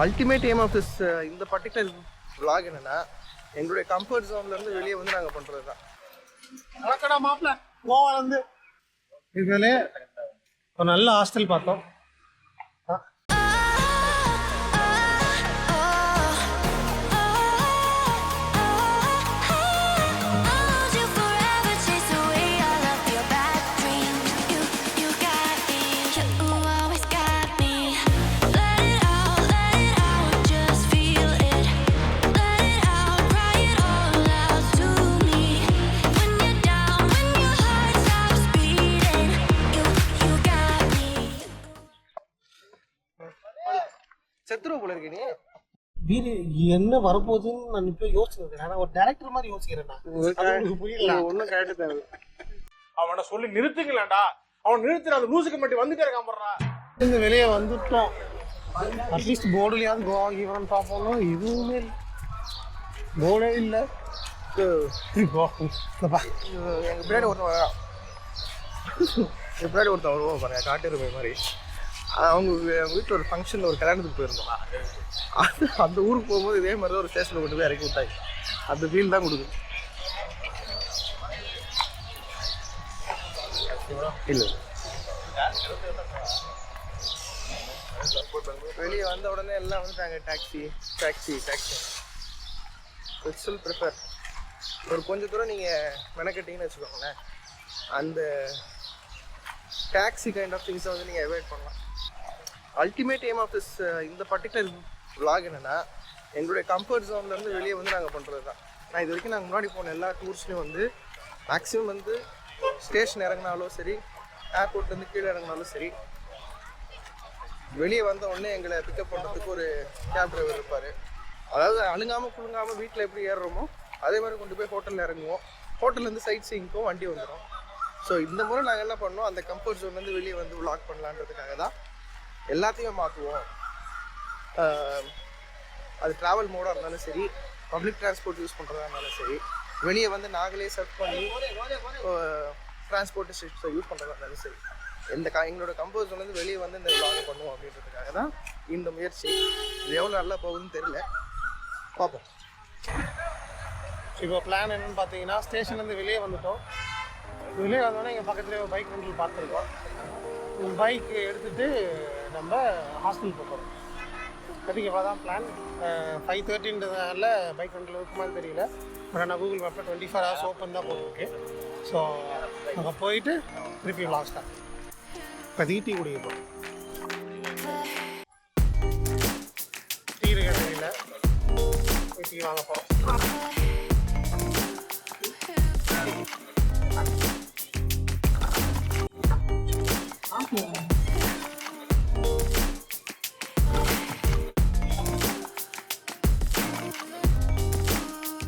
Ultimate aim of this இந்த particular vlog என்னன்னா எங்களுடைய கம்ஃபர்ட் ஜோன்லேருந்து வெளியே வந்து நாங்கள் பண்ணுறது தான். வணக்கடா மாப்பிள்ள, கோவாலேருந்து இதுலே ஒரு நல்ல ஹாஸ்டல் பார்த்தோம். செத்துருவ போல இருக்கு நீ. வீடு என்ன வரப்போகுதுன்னு நான் இப்போ யோசிச்சிருக்கேன். நான் ஒரு டேரக்டர் மாதிரி யோசிக்கிறேன். புரியல ஒன்றும் கேட்டு தேவை. அவனை சொல்லி நிறுத்துங்களேன்டா. அவன் நிறுத்துற அந்த லூசுக்கு மட்டும் வந்துட்டே இருக்காமறா. இந்த வெளியே வந்துட்டோம். அட்லீஸ்ட் போர்டுலையாவது கோவா கீவன் பார்ப்போம். எதுவுமே இல்லை, போர்டே இல்லை. எங்கள் பின்னாடி ஒருத்தன் பின்னாடி ஒருத்தன் வருவோம் பாருங்க, காட்டெருமை மாதிரி. அவங்க வீட்டில் ஒரு ஃபங்க்ஷனில் ஒரு கல்யாணத்துக்கு போயிருந்தோம். அந்த ஊருக்கு போகும்போது இதே மாதிரி தான் ஒரு ஸ்டேஷனில் கொண்டு போய் இறக்கி விட்டாங்க. அந்த ஃபீல் தான் கொடுக்குது. இல்லை வெளியே வந்த உடனே எல்லாம் வந்துட்டாங்க. Taxi taxi taxi it's will prefer. ஒரு கொஞ்சம் தூரம் நீங்கள் மெனக்கட்டிங்கன்னு வச்சுக்கோங்களேன், அந்த டாக்ஸி கைண்ட் ஆஃப் திங்ஸை வந்து நீங்கள் அவாய்ட் பண்ணலாம். அல்டிமேட் எய்ம் ஆஃப் திஸ் இந்த பர்டிகுலர் vlog என்னென்னா எங்களுடைய கம்ஃபர்ட் ஜோன்லேருந்து வெளியே வந்து நாங்கள் பண்ணுறது தான். நான் இது வரைக்கும் நாங்கள் முன்னாடி போன எல்லா டூர்ஸ்லையும் வந்து மேக்ஸிமம் வந்து ஸ்டேஷன் இறங்கினாலும் சரி, ஏர்போர்ட்லேருந்து கீழே இறங்கினாலும் சரி, வெளியே வந்த உடனே எங்களை பிக்கப் பண்ணுறதுக்கு ஒரு கேப் டிரைவர் இருப்பார். அதாவது அழுங்காமல் குழுங்காமல் வீட்டில் எப்படி ஏறுறோமோ அதே மாதிரி கொண்டு போய் ஹோட்டலில் இறங்குவோம். ஹோட்டல்லேருந்து சைட் சீயிங்க்கும் வண்டி வந்துடும். ஸோ இந்த முறை நாங்கள் என்ன பண்ணோம், அந்த கம்ஃபர்ட் ஜோன்லேருந்து வெளியே வந்து vlog பண்ணலான்றதுக்காக தான் எல்லாத்தையுமே மாற்றுவோம். அது ட்ராவல் மோடாக இருந்தாலும் சரி, பப்ளிக் டிரான்ஸ்போர்ட் யூஸ் பண்ணுறதா இருந்தாலும் சரி, வெளியே வந்து நாங்களே சர்ச் பண்ணி டிரான்ஸ்போர்ட்டேஷன்ஸை யூஸ் பண்ணுறதா இருந்தாலும் சரி, எங்களோட கம்ஃபர்ட் ஜோன்லேருந்து வெளியே வந்து இந்த vlog பண்ணுவோம் அப்படின்றதுக்காக தான் இந்த முயற்சி. இது எவ்வளோ நல்லா போகுதுன்னு தெரியல, பார்ப்போம். இப்போ பிளான் என்னன்னு பார்த்தீங்கன்னா, ஸ்டேஷன்லேருந்து வெளியே வந்துட்டோம். வெளியே வந்தோடனே எங்கள் பக்கத்துலேயே ஒரு பைக் ரெண்டில் பார்த்துருக்கோம். பைக் எடுத்துகிட்டு நம்ம ஹாஸ்டல் போகிறோம். அதுக்கு எவ்வளோ தான் பிளான். 5:30ன்றதுனால பைக் ரெண்டில் இருக்குமான்னு தெரியல. பட் ஆனால் கூகுள் மேப்பில் 24 hours ஓப்பன் தான் போட்டிருக்கு. ஸோ நம்ம போயிட்டு திருப்பி vlog ஸ்டார்ட். இப்போ டீ குடிக்க போகிறோம். டீ இருக்க தெரியல, டீ வாங்க போகிறோம்.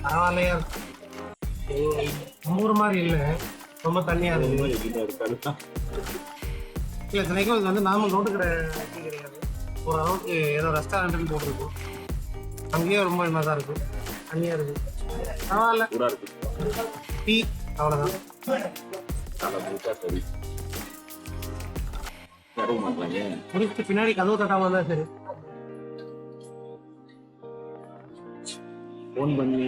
பரவாயில்லையா, ஊர் மாதிரி இல்லை, ரொம்ப தண்ணியாக இருக்குது. இல்லை தினைக்கும் இது வந்து நார்மல் ரோட்டு கடை டீ கிடையாது. ஓரளவுக்கு ஏதோ ரெஸ்டாரண்ட்டுன்னு போட்டிருக்கும். அங்கேயே ரொம்ப இதாக தான் இருக்குது, தண்ணியாக இருக்குது. பரவாயில்ல, டீ அவ்வளோதான். முடிச்சுட்டு பின்னாடி கதவு தட்டாமல் இருந்தால் சரி. ஃபோன் பண்ணி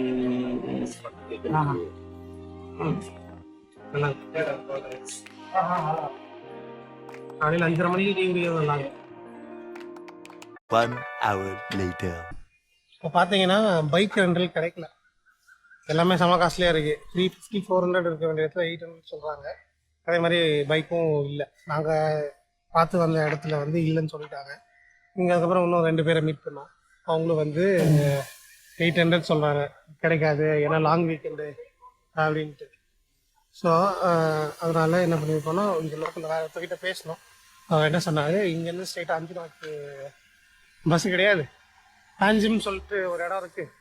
காலையில் 5:30 மணிக்கு டீ குடிக்க வந்தாங்க. 1 hour later. இப்போ பார்த்தீங்கன்னா பைக் ரெண்டல் கிடைக்கல. எல்லாமே செம காஸ்ட்லியாக இருக்குது. 350 400 இருக்க வேண்டிய இடத்துல 800 சொல்கிறாங்க. அதே மாதிரி பைக்கும் இல்லை. நாங்கள் பார்த்து வந்த இடத்துல வந்து இல்லைன்னு சொல்லிட்டாங்க. இங்கே அதுக்கப்புறம் இன்னும் 2 பேரை மீட் பண்ணோம். அவங்களும் வந்து 800 சொல்கிறாங்க, கிடைக்காது ஏன்னா லாங் வீக்கெண்டு அப்படின்ட்டு. ஸோ அதனால் என்ன பண்ணியிருக்கோன்னா, இங்கே லோக்கலில் வேறு ஒருத்தர்கிட்ட பேசணும். அவங்க என்ன சொன்னாங்க, இங்கேருந்து ஸ்ட்ரைட்டாக 5 நாளுக்கு பஸ்ஸு கிடையாது, ஆஞ்சிம்னு சொல்லிட்டு ஒரு இடம் இருக்குது,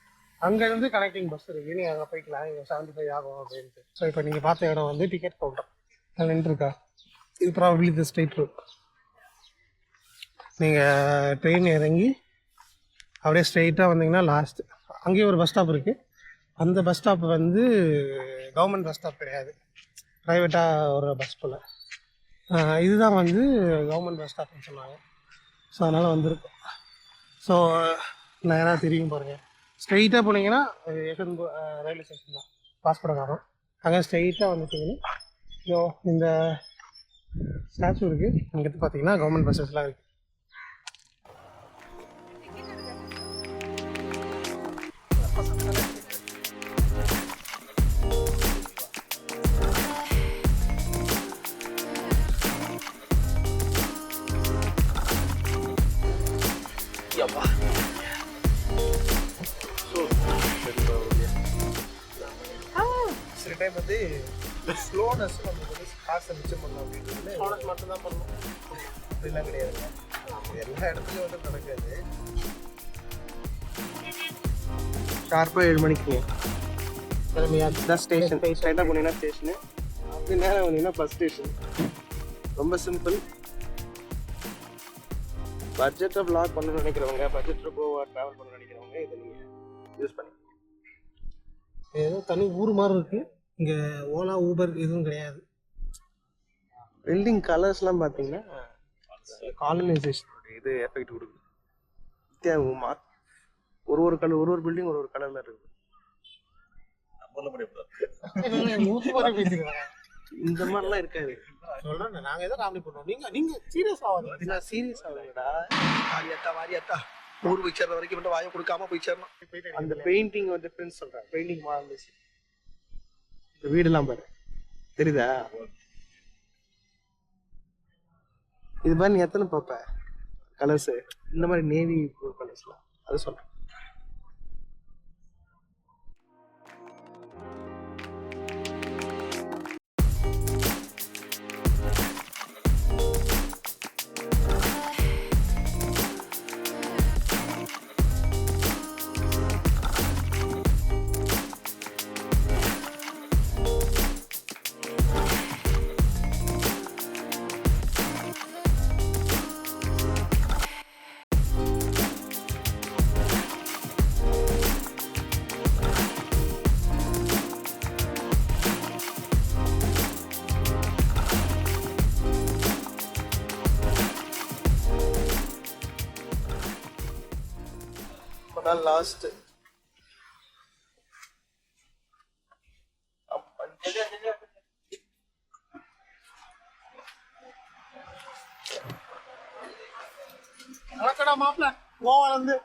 அங்கேருந்து கனெக்டிங் பஸ் இருக்குது, நீங்கள் அங்கே போய்க்கலாம், இங்கே 75 ஆகும் அப்படின்ட்டு. ஸோ இப்போ நீங்கள் பார்த்த இடம் வந்து டிக்கெட் கவுண்டர் அது நின்றுருக்கா. இது ப்ராபப்ளி தி ஸ்ட்ரெயிட் ரூட். நீங்கள் ட்ரெயின் இறங்கி அப்படியே ஸ்ட்ரெயிட்டாக வந்தீங்கன்னா லாஸ்ட்டு அங்கேயே ஒரு பஸ் ஸ்டாப் இருக்குது. அந்த பஸ் ஸ்டாப் வந்து கவர்மெண்ட் பஸ் ஸ்டாப் கிடையாது, ப்ரைவேட்டாக ஒரு பஸ் போல். இதுதான் வந்து கவர்மெண்ட் பஸ் ஸ்டாப்னு சொன்னாங்க. ஸோ அதனால் வந்திருக்கோம். ஸோ நேராக தெரியும் பாருங்கள். ஸ்ட்ரெயிட்டாக போனீங்கன்னா யஷ்வந்த் ரயில்வே ஸ்டேஷன் தான், பாஸ்கோடகாரம். அங்கே ஸ்ட்ரெயிட்டாக வந்துட்டிங்கன்னா இதோ இந்த ஸ்டாச்சு இருக்குது. இங்கே பார்த்தீங்கன்னா கவர்மெண்ட் பஸ்ஸஸ்லாம் இருக்குது. சில டைம் வந்து ஸ்லோனஸ் நமக்கு வந்து காசை மிச்சம் பண்ணணும் அப்படின்றது ஸ்லோனஸ் மட்டும்தான் பண்ணணும், அப்படிலாம் கிடையாது. எல்லா இடத்துலையும் வந்து நடக்காது. ஷார்ப்பாக 7 மணிக்கு தான் ஸ்டேஷன். ஸ்ட்ரைட்டாக போனீங்கன்னா ஸ்டேஷனு, அப்படி நேரம் வந்தீங்கன்னா பஸ் ஸ்டேஷன். ரொம்ப சிம்பிள். பட்ஜெட்டை பிளாக் பண்ணணும்னு நினைக்கிறவங்க, பட்ஜெட்டில் ட்ராவல் பண்ண நினைக்கிறவங்க இதை நீங்கள் யூஸ் பண்ணி. ஏதோ தனி ஊர் மாதிரி இருக்குது இங்கே. ஓலா ஊபர் எதுவும் கிடையாது. பில்டிங் கலர்ஸ்லாம் பார்த்தீங்கன்னா காலனைசேஷனோட இது எஃபெக்ட் கொடுக்குது. வித்தியாசமா ஒரு கலர், ஒரு பில்டிங் ஒரு கலரில் இருக்குது. இந்த மாதிரிலாம் இருக்காது. சொல்கிறேன், நாங்கள் எதோ காமெடி பண்ணுவோம். நீங்கள் சீரியஸ் ஆகாது. நான் சீரியஸ் ஆகுதுடா. வாரியாத்தா ஊர் போய் சேர்ற வரைக்கும் மட்டும் வாயை கொடுக்காம போய் சேரணும். அந்த பெயிண்டிங் வந்து ஃப்ரெண்ட்ஸ் சொல்கிறேன், பெயிண்டிங் மாடல் இந்த வீடெல்லாம் பாரு, தெரியுதா? இது மாதிரி நீ எத்தனை பார்ப்ப கலர்ஸு, இந்த மாதிரி நேவி ப்ளூ கலர்ஸ்லாம், அது சொல்கிறேன். லாஸ்ட் வணக்கடா மாப்பிள்ள, கோவாலேருந்து.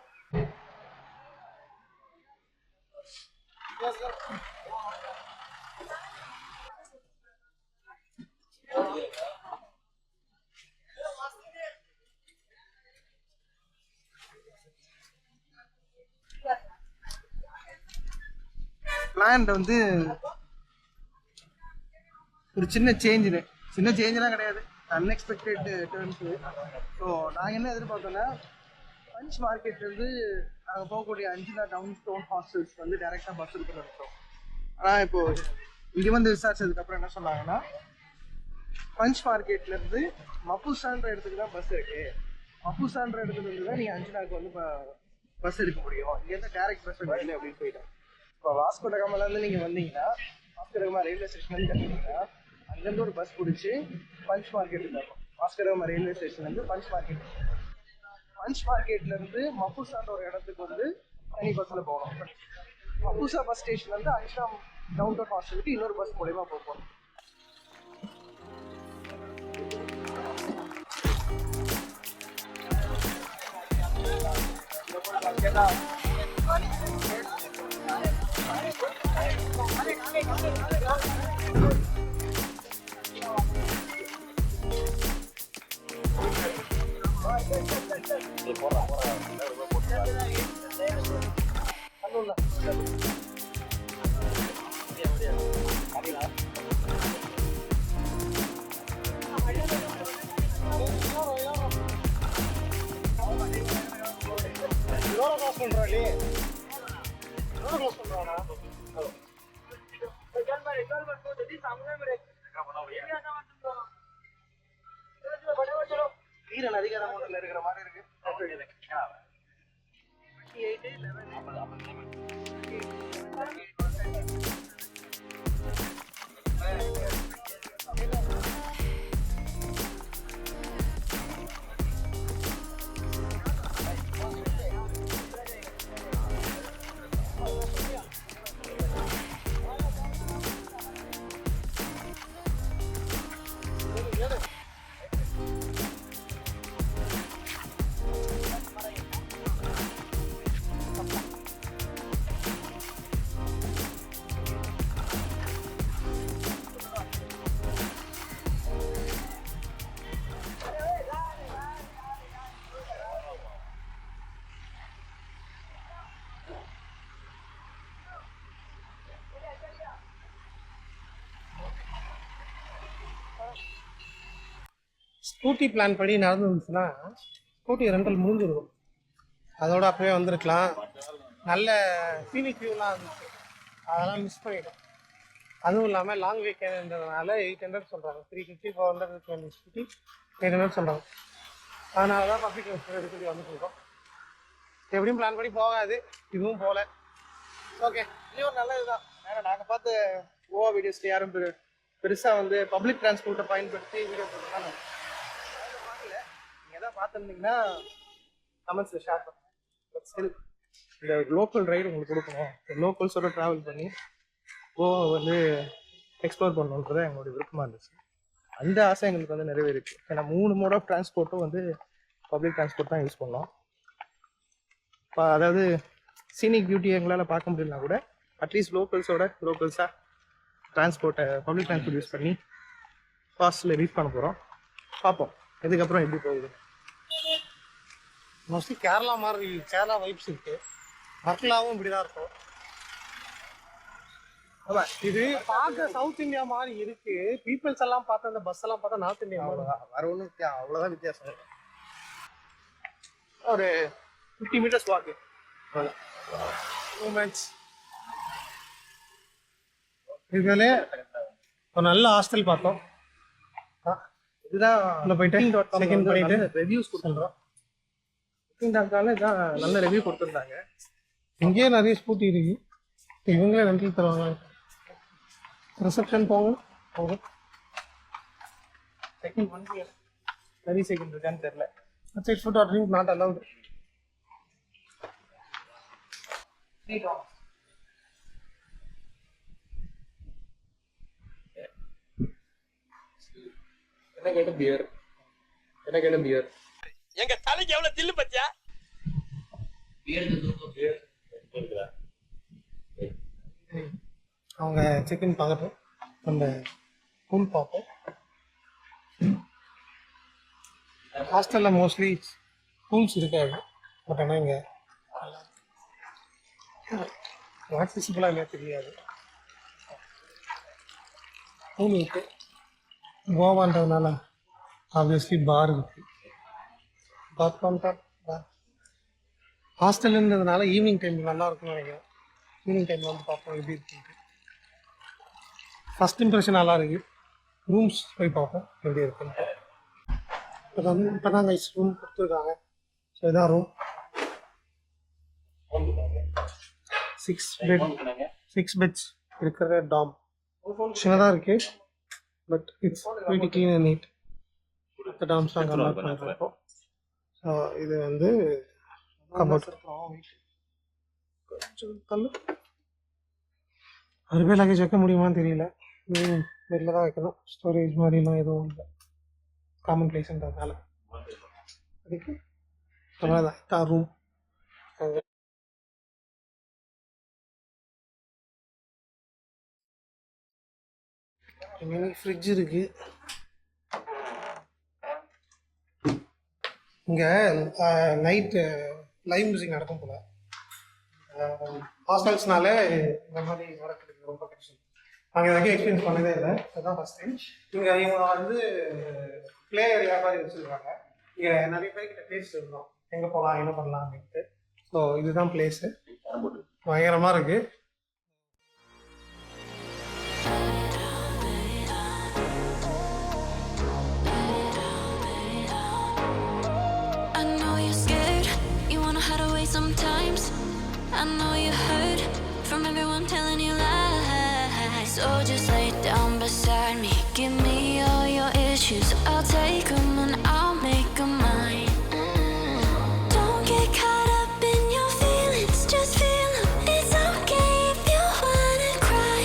பிளான் வந்து ஒரு சின்ன சேஞ்செலாம் கிடையாது, அன்எக்ஸ்பெக்டட் டேர்ன்ஸு. ஸோ நாங்கள் என்ன எதிர்பார்த்தோன்னா, பஞ்ச் மார்க்கெட்லேருந்து நாங்கள் போகக்கூடிய அஞ்சுலா டவுன் ஹாஸ்டல்ஸ் வந்து டேரெக்டாக பஸ் இருக்குன்னு நினைச்சோம். ஆனால் இப்போது இங்கே வந்து விசாரிச்சதுக்கப்புறம் என்ன சொன்னாங்கன்னா, பஞ்ச் மார்க்கெட்லேருந்து மப்புசான்ற இடத்துக்கு தான் பஸ் இருக்குது. மப்புசான்ற இடத்துல இருந்து தான் நீங்கள் அஞ்சுலாவுக்கு வந்து பஸ் எடுக்க முடியும், இங்கேருந்து டேரெக்ட் பஸ் இல்லை அப்படின்னு போயிட்டோம். இப்போ வாஸ்கோ ட காமாலேருந்து நீங்கள் வந்தீங்கன்னா, வாஸ்கோ ட காமா ரயில்வே ஸ்டேஷன்லேருந்து கட்டிங்கன்னா அங்கேருந்து ஒரு பஸ் பிடிச்சி பஞ்ச் மார்க்கெட்டுக்கு இருக்கும். வாஸ்கோ ட காமா ரயில்வே ஸ்டேஷன்லேருந்து பஞ்ச் மார்க்கெட்லேருந்து மப்புசான்ற ஒரு இடத்துக்கு வந்து தனி பஸ்ஸில் போகணும். மப்புசா பஸ் ஸ்டேஷன்லேருந்து அஞ்சுலா டவுன் ஹாஸ்டலுக்கு இன்னொரு பஸ் மூலயமா போகணும். வீரன் அதிகார மோட்டர்ல இருக்கிற மாதிரி இருக்கு. ஸ்கூட்டி பிளான் படி நடந்துருந்துச்சுன்னா ஸ்கூட்டி ரெண்டல் முடிஞ்சிருக்கும். அதோட அப்படியே வந்திருக்கலாம். நல்ல சீனிக் வியூலாம் இருந்துச்சு, அதெல்லாம் மிஸ் பண்ணிட்டோம். அதுவும் இல்லாமல் லாங் வீக்கெண்டுன்றதுனால 800 சொல்கிறாங்க. 350 400 ஸ்கூட்டி 800 சொல்கிறாங்க. அதனால தான் பப்ளிக் ட்ரான்ஸ்போர்ட் எடுத்துகிட்டு வந்துட்டு இருக்கோம். எப்படியும் பிளான் பண்ணி போகாது, இதுவும் போகல. ஓகே, இதுவும் நல்லது தான். ஏன்னா நாங்கள் பார்த்து கோவா வீடியோஸில் யாரும் பெருசாக வந்து பப்ளிக் டிரான்ஸ்போர்ட்டை பயன்படுத்தி வீடியோ போட்டுருக்காங்க பார்க்கல. நீங்கள் எதாவது பார்த்துருந்தீங்கன்னா கமெண்ட்ஸில் ஷேர் பண்ணுங்கள். பட் ஸ்டில் இந்த லோக்கல் ரைடு உங்களுக்கு கொடுக்கணும், லோக்கல்ஸோட ட்ராவல் பண்ணி கோவா வந்து எக்ஸ்ப்ளோர் பண்ணணுன்றது எங்களுடைய விருப்பமாக இருந்துச்சு. அந்த ஆசை எங்களுக்கு வந்து நிறைவேறிச்சு. ஏன்னா 3 மோட் ஆஃப் டிரான்ஸ்போர்ட்டும் வந்து பப்ளிக் டிரான்ஸ்போர்ட் தான் யூஸ் பண்ணோம். இப்போ அதாவது சீனிக் பியூட்டி எங்களால் பார்க்க முடியலனா கூட அட்லீஸ்ட் லோக்கல்ஸாக டிரான்ஸ்போர்ட்டை பப்ளிக் டிரான்ஸ்போர்ட் யூஸ் பண்ணி ஃபாஸ்ட்டில் ரீச் பண்ண போகிறோம். பார்ப்போம் இதுக்கப்புறம் எப்படி போகுது. மோஸ்ட்லி கேரளா மாதிரி கேரளா வைப்ஸ் இருக்குது. வர்க்கலாவும் இப்படி தான் இருக்கும். ஆமாம், இது பார்க்க சவுத் இந்தியா மாதிரி இருக்கு. பீப்புள்ஸ் எல்லாம் பார்த்தா, அந்த பஸ் எல்லாம் பார்த்தா நார்த் இந்தியா மாதிரி தான். வேற ஒன்றும் அவ்வளோதான் வித்தியாசம். ஒரு 50 மீட்டர்ஸ் வாக்கு மூமெண்ட்ஸ். இதுல ஒரு நல்ல ஹாஸ்டல் பார்த்தோம். இதுதான் உள்ள போயிட்டு செகண்ட் பண்ணிட்டு ரிவ்யூஸ் கொடுத்துருந்தோம். புக்கிங்.comல இதான் நல்ல ரிவ்யூ கொடுத்துருந்தாங்க. இங்கேயே நிறைய ஸ்கூட்டி இருக்கு, இவங்களே ரெண்டில் தருவாங்க. ரிசப்ஷன் போங்க. செகண்ட் வந்து நிறைய செகண்ட் இருக்கான்னு தெரியல. At least food or drink not allowed. என்ன கேட்ட பியர் எங்க தலைக்கு எவ்வளவு தில்லு பத்தியா? அவங்க செக்இன் பார்க்கட்டும், அந்த பூல் பார்ப்போம். ஹாஸ்டலில் மோஸ்ட்லி பூல்ஸ் இருக்காது, பட் ஆனால் இங்கே ஆக்சசிபிளாக இல்லையா தெரியாது. பூல் இருக்கு. கோவான்றதுனால ஆப்வியஸ்லி பார் இருக்கு. பார் கவுண்டர் பார். ஹாஸ்டல்ன்றதுனால ஈவினிங் டைம் நல்லா இருக்கும்னு நினைக்கிறேன். ஈவினிங் டைமில் வந்து பார்ப்போம் எப்படி இருக்குன்ட்டு. ஃபஸ்ட் இம்ப்ரெஷன் நல்லா இருக்கு. ரூம்ஸ் போய் பார்ப்போம் எப்படி இருக்குன்ட்டு. இப்போ தான் கைஸ் ரூம் கொடுத்துருக்காங்க. ஸோ இதான் ரூம். 6 பெட்ஸ் இருக்கிற டாம். சின்னதாக இருக்கு, but it's very clean and neat. மற்ற டாம்ஸ்லாம் கம்பேர் பண்ணுறப்போ. ஸோ இது வந்து கபோர்ட். அதுவே லக்கேஜ் வைக்க முடியுமான்னு தெரியல. வெளில தான் வைக்கணும். ஸ்டோரேஜ் மாதிரிலாம் எதுவும் இல்லை, காமன் பிளேஸ்ன்றதுனால. அதுக்கு அவ்வளோதான் ரூம். மினி ஃப்ரிட்ஜ் இருக்கு. இங்கே நைட்டு லைவ் மியூசிக் நடக்கும் போல. ஹாஸ்டல்ஸ்னால இந்த மாதிரி நடக்குது ரொம்ப கஷ்டம். நாங்கள் எதாவது எக்ஸ்பீரியன்ஸ் பண்ணதே இல்லை, அதுதான் ஃபஸ்ட் டைம். இவங்க வந்து பிளே ஏரியா மாதிரி வச்சுருக்காங்க. இங்கே நிறைய பேர்கிட்ட பேசிட்டு இருக்கோம் எங்கே போகலாம் என்ன பண்ணலாம் அப்படின்ட்டு. ஸோ இதுதான் பிளேஸு. பயங்கரமாக இருக்குது. Sometimes I know you heard from everyone telling you lies. So just lay down beside me, give me all your issues. I'll take them and I'll make them mine. Don't get caught up in your feelings, just feel them. It's okay if you wanna cry.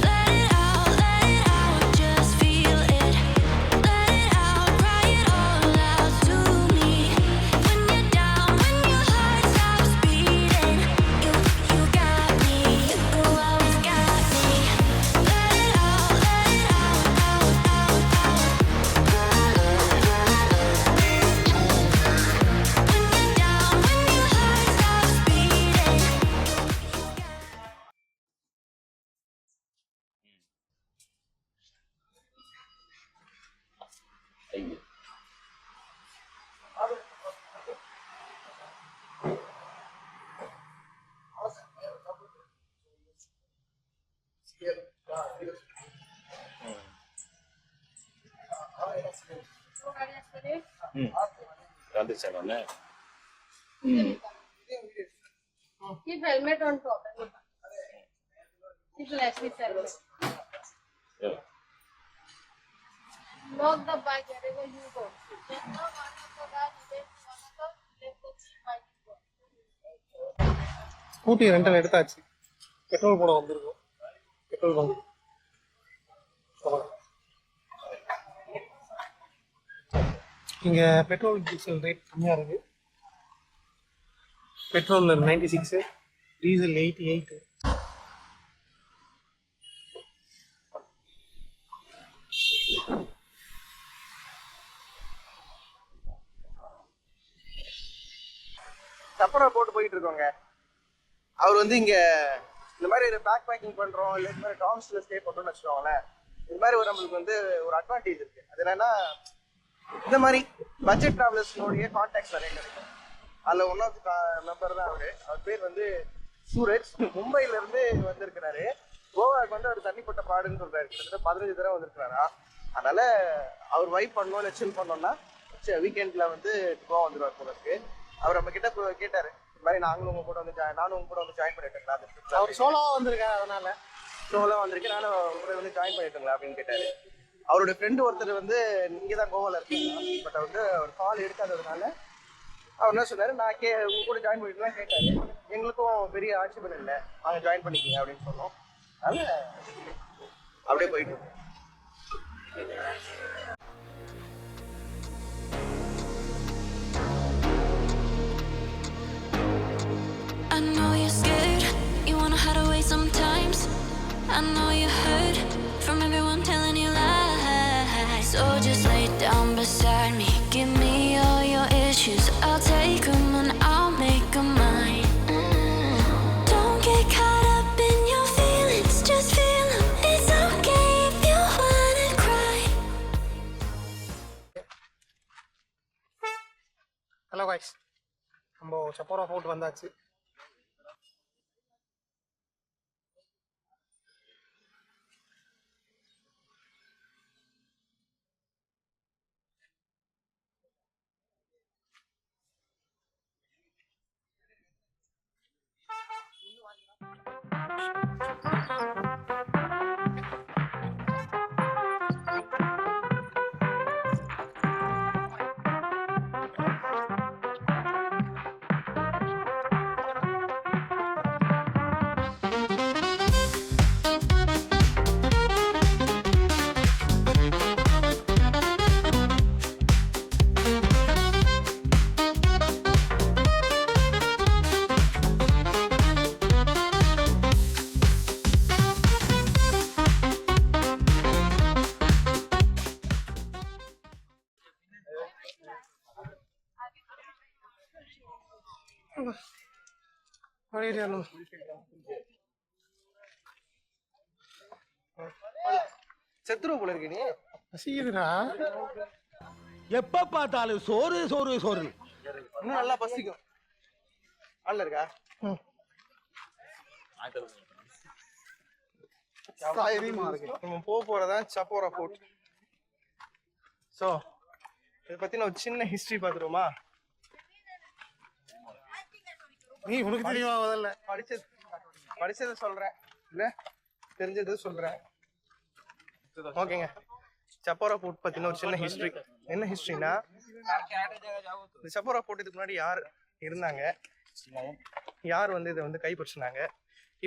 Let it out, just feel it. வந்துச்சேன் ஒன்று. Keep helmet on top. Keep elastic helmet. Lock the bike wherever you go. Then now one of the guys left one of the left the bike. Scooty rental எடுத்தாச்சு. Petrol போட வந்திருக்கோம். Petrol bunk. இங்கே petrol diesel rate கம்மியாக இருக்குது. பெட்ரோலில் 96, diesel 88. சப்பரா போட்டு போயிட்டு இருக்கோங்க. அவர் வந்து இங்க இந்த மாதிரி பேக் பேக்கிங் பண்றோம், இல்லை இந்த மாதிரி டாம்ஸ்ல ஸ்டே பண்றோம்னு வச்சுக்கோங்களேன். இது மாதிரி ஒரு நம்மளுக்கு வந்து ஒரு அட்வான்டேஜ் இருக்கு. அது என்னன்னா, இந்த மாதிரி பட்ஜெட் டிராவலர்ஸ்னுடைய கான்டாக்ட்ஸ் நிறைய கிடைக்கும். அதில் ஒன் ஆஃப் மெம்பர் தான் அவர் பேர் வந்து சூரஜ். மும்பைல இருந்து வந்திருக்கிறாரு. கோவாவுக்கு வந்து அவர் தண்ணிப்பட்ட பாடுன்னு சொல்றாரு. கிட்டத்தட்ட 15 தடவை வந்திருக்கிறாரா. அதனால அவர் வைப் பண்ணோம் இல்லை சில் பண்ணோம்னா வீக்கெண்ட்ல வந்து கோவா வந்துடுவார் போல இருக்கு. அவர் நம்ம கிட்ட கேட்டாரு, இந்த மாதிரி நாங்களும் உங்க கூட வந்து நானும் உங்க கூட வந்து ஜாயின் பண்ணிட்டேங்களா? அவர் சோலோவாக வந்திருக்காரு. அதனால சோலோவாக வந்திருக்கேன், நானும் உங்க கூட வந்து ஜாயின் பண்ணிட்டேங்களா அப்படின்னு கேட்டாரு. அவரோட ஃப்ரெண்டு ஒருத்தர் வந்து நீங்க தான் கோவால இருக்கீங்களா, பட் வந்து அவர் கால் எடுக்காததுனால அவர் என்ன சொன்னாரு, நான் உங்க கூட ஜாயின் பண்ணிட்டுலாம் கேட்டாரு. எங்களுக்கும் பெரிய ஆட்சேபம் இல்லை, நாங்கள் ஜாயின் பண்ணிக்கிங்க அப்படின்னு சொன்னோம். அதனால அப்படியே போயிட்டு இருக்கோம். I know you're scared, you wanna hide away sometimes. I know you're hurt from everyone telling you lies. So just lay down beside me, give me all your issues. I'll take them and I'll make them mine. Don't get caught up in your feelings, just feel them. It's okay if you wanna cry. Hello guys, நம்ம Chapora fort வந்தாச்சு. செத்துருவ போல இருக்கு. நீ பசிக்குதுடா. எப்ப பார்த்தாலும் சோறு சோறு சோறு. இன்னும் நல்லா பசிக்கும். நல்லா இருக்கா? நம்ம போறதான் சப்போரா ஃபோர்ட். ஸோ இதை பத்தின ஒரு சின்ன ஹிஸ்டரி பார்த்துருவோமா? நீ உனக்கு தெரியுமா? முதல்ல படிச்சதை சொல்றேன், இல்ல தெரிஞ்சது சொல்றேன். ஓகேங்க. சப்போரா ஃபோர்ட் பத்தின ஒரு சின்ன ஹிஸ்டரி. என்ன ஹிஸ்டரினா, இந்த சப்போரா ஃபோர்ட் இதுக்கு முன்னாடி யார் இருந்தாங்க, யார் வந்து இதை வந்து கைப்பற்றினாங்க,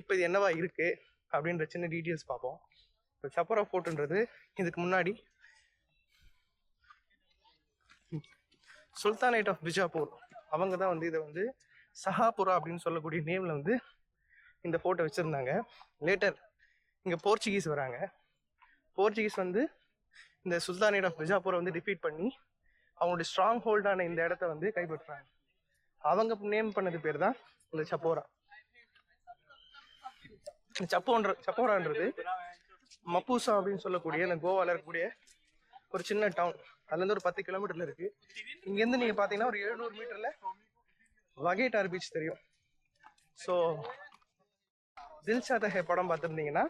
இப்போ இது என்னவா இருக்கு அப்படின்ற சின்ன டீட்டெயில்ஸ் பார்ப்போம். இப்போ சப்போரா ஃபோர்ட்ன்றது இதுக்கு முன்னாடி சுல்தானேட் ஆஃப் பிஜாப்பூர் அவங்க தான் வந்து இதை வந்து சஹாபுரா அப்படின்னு சொல்லக்கூடிய நேமில் வந்து இந்த ஃபோர்ட்டை வச்சுருந்தாங்க. லேட்டர் இங்கே போர்ச்சுகீஸ் வராங்க. போர்ச்சுகீஸ் வந்து இந்த சுல்தானேட் ஆஃப் பிஜாப்பூரை வந்து டிஃபீட் பண்ணி அவங்களுடைய ஸ்ட்ராங் ஹோல்டான இந்த இடத்த வந்து கைப்பற்றுறாங்க. அவங்க நேம் பண்ணது பேர் தான் இந்த சப்போரா. சப்போரான்றது மப்பூசா அப்படின்னு சொல்லக்கூடிய இந்த கோவாவில் இருக்கக்கூடிய ஒரு சின்ன டவுன். அதுலேருந்து ஒரு 10 கிலோமீட்டர்ல இருக்கு. இங்கேருந்து நீங்கள் பார்த்தீங்கன்னா ஒரு 700 மீட்டர்ல வகேட்டார் பீச் தெரியும். ஸோ தில் சாதா ஹே படம் பார்த்துருந்தீங்கன்னா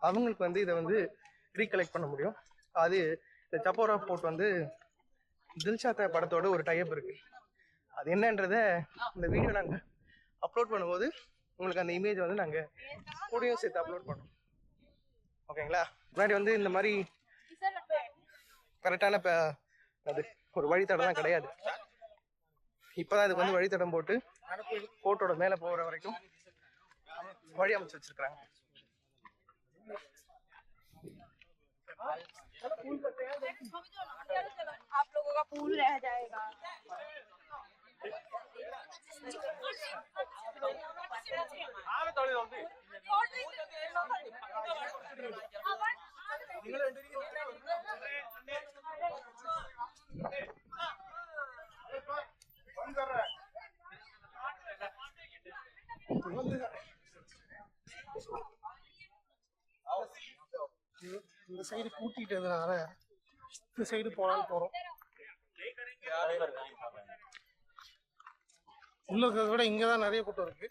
அவங்களுக்கு வந்து இதை வந்து ரீகலெக்ட் பண்ண முடியும். அது இந்த சப்போரா ஃபோர்ட் வந்து தில்ஷாத்தா படத்தோட ஒரு டைப் இருக்கு. அது என்னன்றத இந்த வீடியோ நாங்கள் அப்லோட் பண்ணும்போது உங்களுக்கு அந்த இமேஜ் வந்து நாங்கள் கூடயும் சேர்த்து அப்லோட் பண்ணோம். ஓகேங்களா? முன்னாடி வந்து இந்த மாதிரி கரெக்டான அது ஒரு வழித்தடம்லாம் கிடையாது. இப்போதான் இதுக்கு வந்து வழித்தடம் போட்டு கோட்டோட மேலே போகிற வரைக்கும் வழி அமைச்சு வச்சிருக்காங்க. आप लोगों का पूल रह जाएगा. இந்த சைடு கூட்டிட்டதுனால இந்த சைடு போனாலும் போகிறோம். உள்ள இருக்கிறத விட இங்கே தான் நிறைய கூட்டம் இருக்கு.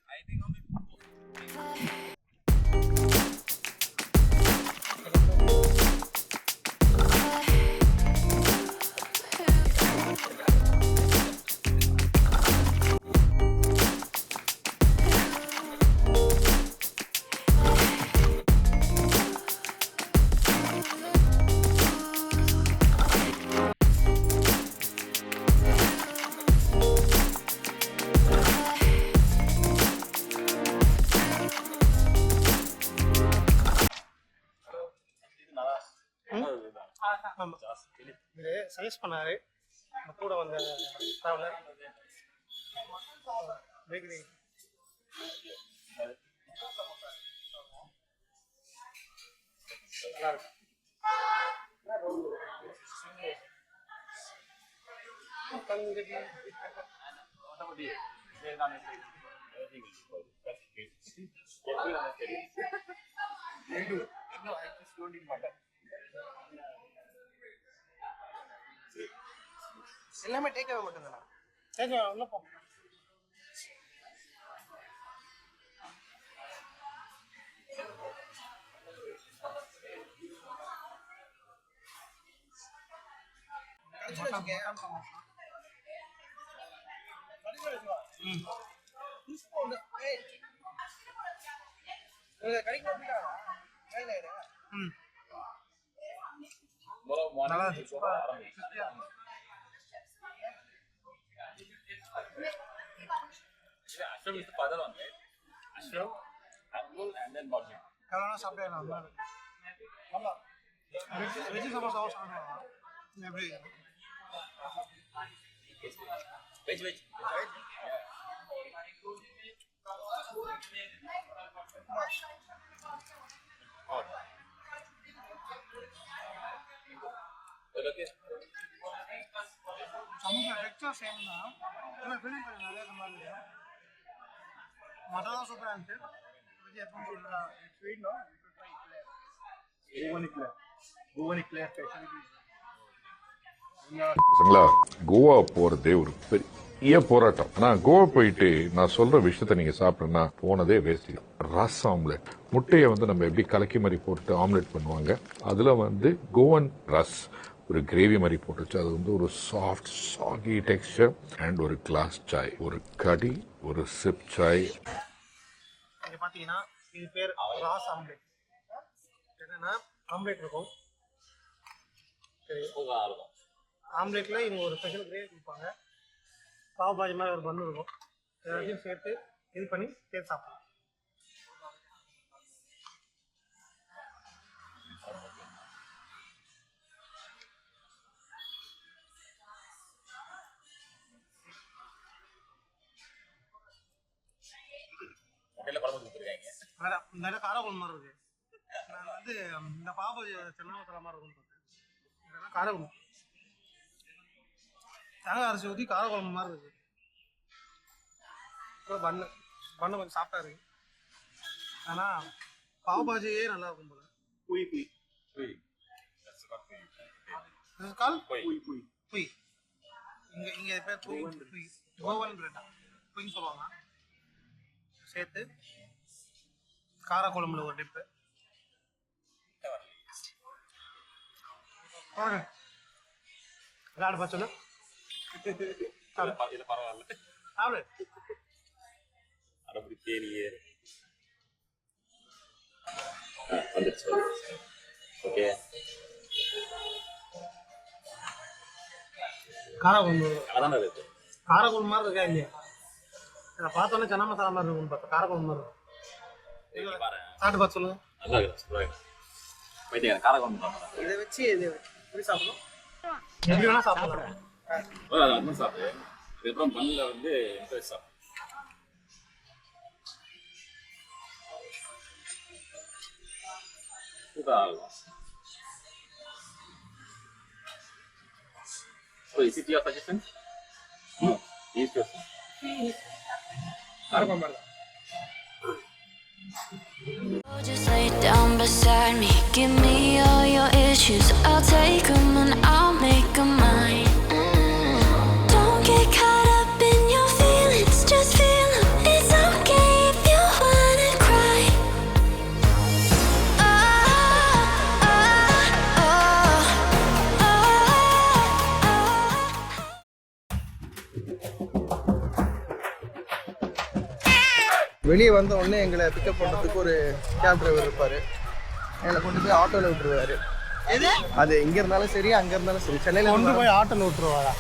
இது சஜஸ்ட் பண்ணாரு கூட வந்த டிராவலர். பேக்கரி நல்லா இருக்கு. எல்லாமே டேக் அவே மட்டும்தானா? சரி உள்ள போ. நல்லா இருக்கு. Ashram is the father one, right? Ashram, Angul, and then Bajin. கல்யாணம் சாப்பிடலாம். நல்லா வெஜ் சமோசா சாப்பிடலாம். எப்படி Veg. Okay. Samosa Dexter same தான். ஆனால் ஃபீலிங் கொஞ்சம் நிறைய இந்த மாதிரி இருக்கு. மசாலா சூப்பராக இருந்துச்சு. வெஜ் எப்பவும் சொல்லுறா ஸ்வீட் நோ கோவா போறதே ஒரு பெரிய போராட்டம். நான் கோவா போயிட்டு நான் சொல்ற விஷயத்த நீங்க சாப்பிட்டேன்னா போனதே வேஸ்ட். ரஸ் ஆம்லெட், முட்டையை வந்து நம்ம எப்படி கலக்கி மாதிரி போட்டு ஆம்லெட் பண்ணுவாங்க, அதுல வந்து கோவன் ரஸ் ஒரு கிரேவி மாதிரி போட்டுச்சு. அது வந்து ஒரு சாஃப்ட் சாகி டெக்ஸ்சர் அண்ட் ஒரு கிளாஸ் சாய், ஒரு கடி, ஒரு சிப் சாய். இங்கே பார்த்தீங்கன்னா இது பேர் ராஸ் ஆம்லெட். என்னன்னா ஆம்லெட் இருக்கும். சரி, ஆம்லெட்ல இவங்க ஒரு ஸ்பெஷல் கிரேவி கொடுப்பாங்க. பாவ் பாஜி மாதிரி ஒரு பன்னு இருக்கும். எல்லாத்தையும் சேர்த்து இது பண்ணி சேர்த்து சாப்பிடலாம். இந்த இடம் காரக்குழம்பு மாதிரி இருக்கு. நான் வந்து இந்த பாவ் பாஜி சென்னை மசாலா மாதிரி இருக்கும்னு பார்த்தேன். இதெல்லாம் காரக்குழம்பு தேங்காய் அரைச்சி ஊற்றி காரக்குழம்பு மாதிரி இருக்கு. பண்ணு கொஞ்சம் சாஃப்டாக இருக்கு. ஆனால் பாவ் பாஜியே நல்லா இருக்கும் போல. கால் புய் இங்கே பேர் புய் கோவன் பிரெட்டா புய்ன்னு சொல்லுவாங்க. சேர்த்து காரக்குழம்புல ஒரு டிப்பு. விளையாடு பார்த்து சொல்லு. இது பரவாயில்ல. சாப்பிடு. அடப்படி தேனியே. வந்துருச்சு. ஓகே. காரக்குழம்பு அதான் இருக்கு. காரக்குழம்பு மாதிரி இருக்கா இல்லையா? நான் பார்த்தோன்னே சன்னா மசாலா மாதிரி இருக்கும், பார்த்தா காரக்குழம்பு மாதிரி இருக்கும். பாரு. சாப்பிட்டு பார்த்து சொல்லுங்க. நல்லா இருக்கு. சூப்பரா இருக்கு. பைத்தியக்காரன் காரக்குழம்பு சாப்பிடுறேன். இதை வச்சு இது எப்படி சாப்பிடணும்? எப்படி வேணா சாப்பிடலாம். அதுவும் சாப்பிடு. அதுக்கப்புறம் மண்ணில் வந்து இன்ட்ரெஸ்ட் சாப்பிடு. சூப்பரா இருக்கும். So is it your suggestion? No. Is your Oh, just lay down beside me. Give me all your issues. I'll take them and I'll make them mine. Don't get caught up in your feelings. Just feel them. It's okay if you wanna cry. Oh, oh, oh, வெளியே வந்த உடனே எங்களை pickup பண்ணுறதுக்கு ஒரு cab driver இருப்பார். எங்களை கொண்டு போய் ஆட்டோவில் விட்டுருவாரு. அது எங்கே இருந்தாலும் சரி, அங்கே இருந்தாலும் சரி. சென்னையில் கொண்டு போய் ஆட்டோவில் விட்டுருவாரா?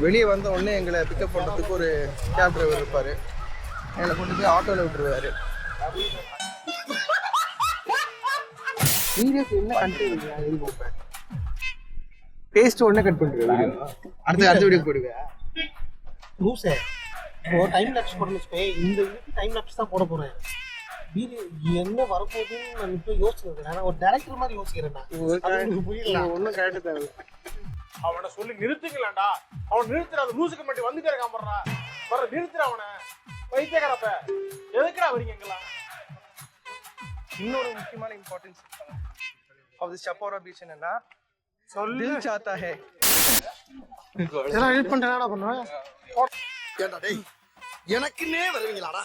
வெளியே வந்த உடனே எங்களை பிக்கப் பண்ணுறதுக்கு ஒரு கேப் டிரைவர் இருப்பார். எங்களை கொண்டு போய் ஆட்டோவில் விட்டுருவாரு. சீரியஸ் என்ன கண்டிப்பாக டேஸ்ட் உடனே கட் பண்ணிடுவேன். அடுத்த வீடியோ போடுவேன். லூசே, ஒரு டைம் லேப்ஸ் போடணும்னு வச்சுக்கோ. இந்த இதுக்கு டைம் லேப்ஸ் தான் போட போகிறேன். வீடியோ என்ன வரப்போகுதுன்னு நான் இப்போ யோசிச்சிருக்கேன். நான் ஒரு டேரக்டர் மாதிரி யோசிக்கிறேன். புரியல ஒன்றும் கரெக்டு தேவை. அவனை சொல்லி நிறுத்துங்களேன்டா. அவன் நிறுத்துற அந்த லூசுக்கு மட்டும் வந்துட்டே இருக்கான். வர நிறுத்துற அவனை. வைத்தியக்காரப்ப எதுக்குடா வரீங்க எங்கெல்லாம்? இன்னொரு முக்கியமான importance of the Chapora beach என்னன்னா, சொல்லு. தில் சாத்தா ஹே. இதெல்லாம் எடிட் பண்ணிட்டு என்னடா பண்ணுவேன்? ஏண்டா டேய், எனக்குன்னே வருவீங்களாடா?